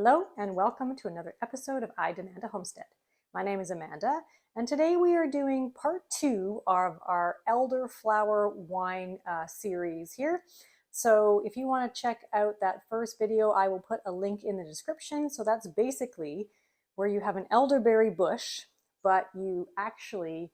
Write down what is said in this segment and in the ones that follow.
Hello and welcome to another episode of I Demand a Homestead. My name is Amanda and today we are doing part 2 of our Elderflower wine series here. So if you want to check out that first video, I will put a link in the description. So that's basically where you have an elderberry bush, but you actually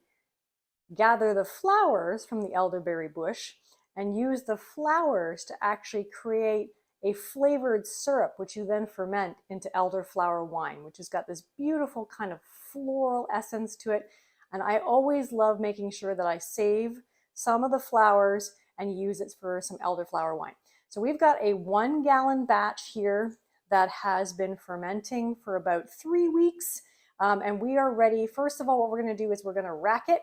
gather the flowers from the elderberry bush and use the flowers to actually create a flavored syrup, which you then ferment into elderflower wine, which has got this beautiful kind of floral essence to it. And I always love making sure that I save some of the flowers and use it for some elderflower wine. So we've got a 1 gallon batch here that has been fermenting for about 3 weeks. And we are ready. First of all, what we're going to do is we're going to rack it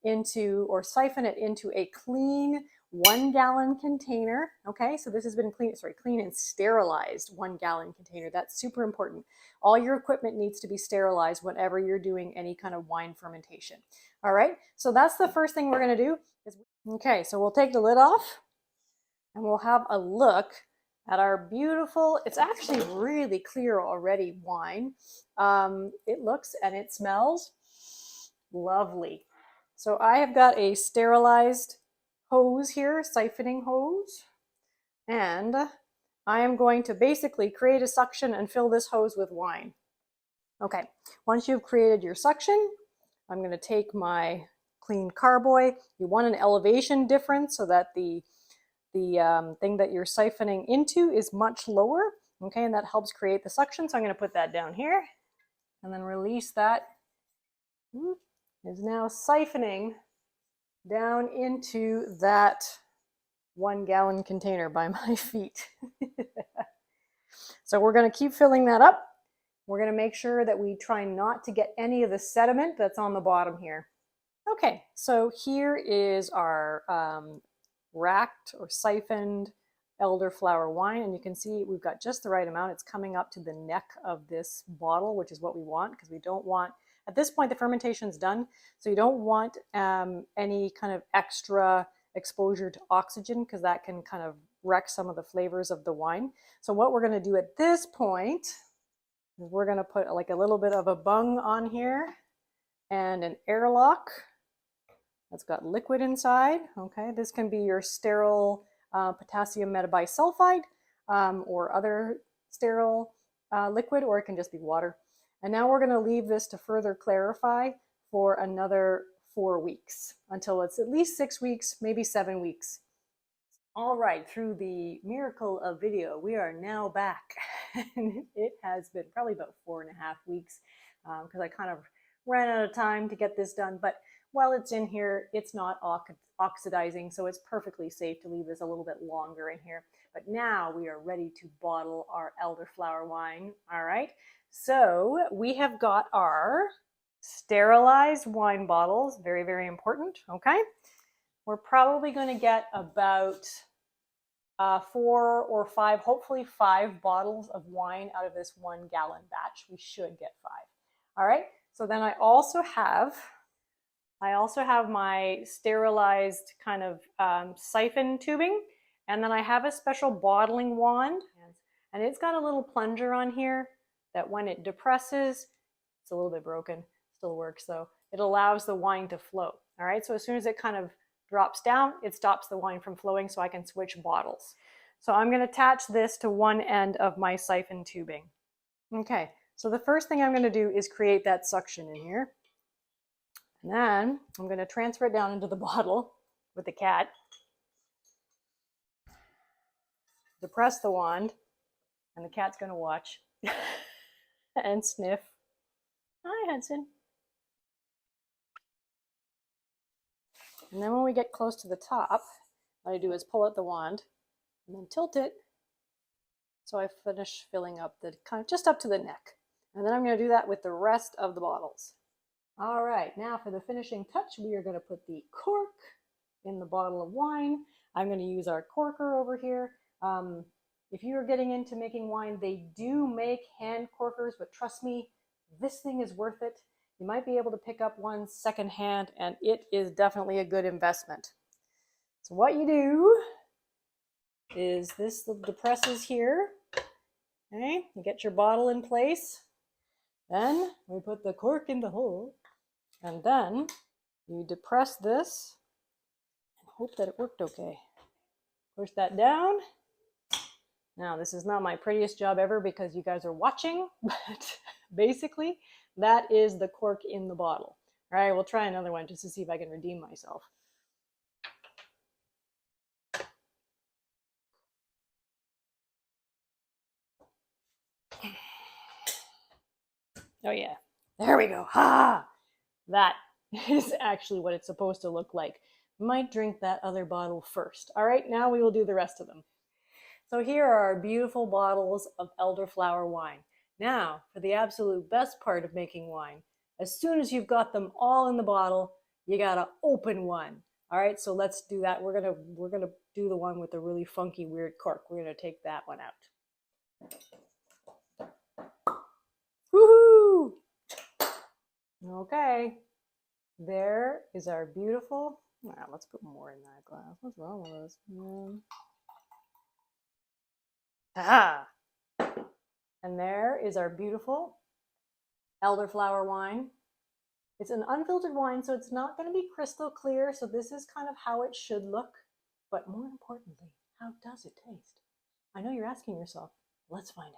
into or siphon it into a clean 1 gallon container. Okay, so this has been clean and sterilized 1 gallon container. That's super important. All your equipment needs to be sterilized whenever you're doing any kind of wine fermentation. All right, so that's the first thing we're going to do. Okay, so we'll take the lid off and we'll have a look at our beautiful, it's actually really clear already wine. It looks and it smells lovely. So I have got a sterilized hose here, siphoning hose, and I am going to basically create a suction and fill this hose with wine. Okay, once you've created your suction, I'm going to take my clean carboy. You want an elevation difference so that the thing that you're siphoning into is much lower, okay, and that helps create the suction. So I'm going to put that down here and then release that. Is now siphoning down into that 1 gallon container by my feet. So we're going to keep filling that up. We're going to make sure that we try not to get any of the sediment that's on the bottom here. Okay, so here is our racked or siphoned elderflower wine, and you can see we've got just the right amount. It's coming up to the neck of this bottle, which is what we want, because we don't want, at this point the fermentation's done, so you don't want any kind of extra exposure to oxygen, because that can kind of wreck some of the flavors of the wine. So what we're going to do at this point is we're going to put like a little bit of a bung on here and an airlock that's got liquid inside. Okay, this can be your sterile potassium metabisulfite or other sterile liquid, or it can just be water. And now we're going to leave this to further clarify for another 4 weeks until it's at least 6 weeks, maybe 7 weeks. All right, through the miracle of video, we are now back. It has been probably about 4.5 weeks because I kind of ran out of time to get this done. But while it's in here, it's not oxidizing, so it's perfectly safe to leave this a little bit longer in here. But now we are ready to bottle our elderflower wine. All right, so we have got our sterilized wine bottles, very, very important, okay? We're probably going to get about 4 or 5, hopefully 5 bottles of wine out of this 1 gallon batch. We should get 5. All right, so then I also have my sterilized kind of siphon tubing, and then I have a special bottling wand, and it's got a little plunger on here that when it depresses, it's a little bit broken, still works though, it allows the wine to flow. All right, so as soon as it kind of drops down, it stops the wine from flowing, so I can switch bottles. So I'm going to attach this to one end of my siphon tubing. Okay, so the first thing I'm going to do is create that suction in here. And then I'm going to transfer it down into the bottle with the cat. Depress the wand, and the cat's going to watch and sniff. Hi, Hudson. And then when we get close to the top, what I do is pull out the wand and then tilt it so I finish filling up the kind of just up to the neck. And then I'm going to do that with the rest of the bottles. All right, now for the finishing touch, we are going to put the cork in the bottle of wine. I'm going to use our corker over here. If you're getting into making wine, they do make hand corkers, but trust me, this thing is worth it. You might be able to pick up one secondhand, and it is definitely a good investment. So what you do is this depresses here, Okay, you get your bottle in place. Then we put the cork in the hole, and then you depress this and hope that it worked okay. Push that down. Now, this is not my prettiest job ever because you guys are watching, but basically, that is the cork in the bottle. All right, we'll try another one just to see if I can redeem myself. Oh yeah, there we go. Ha! That is actually what it's supposed to look like. Might drink that other bottle first. All right, now we will do the rest of them. So here are our beautiful bottles of elderflower wine. Now, for the absolute best part of making wine, as soon as you've got them all in the bottle, you gotta open one. All right, so let's do that. We're gonna do the one with the really funky, weird cork. We're gonna take that one out. Woohoo! Okay, there is our beautiful. Let's put more in that glass. What's wrong with us? Ah! And there is our beautiful elderflower wine. It's an unfiltered wine, so it's not going to be crystal clear. So this is kind of how it should look. But more importantly, how does it taste? I know you're asking yourself. Let's find out.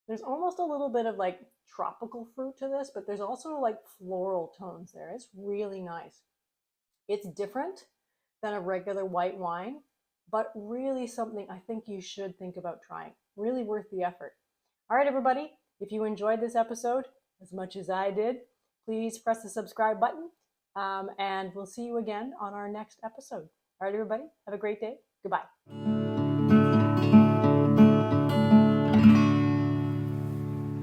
There's almost a little bit of like tropical fruit to this, but there's also like floral tones there. It's really nice. It's different than a regular white wine, but really something I think you should think about trying. Really worth the effort. All right, everybody, if you enjoyed this episode as much as I did, please press the subscribe button, and we'll see you again on our next episode. All right, everybody, have a great day. Goodbye.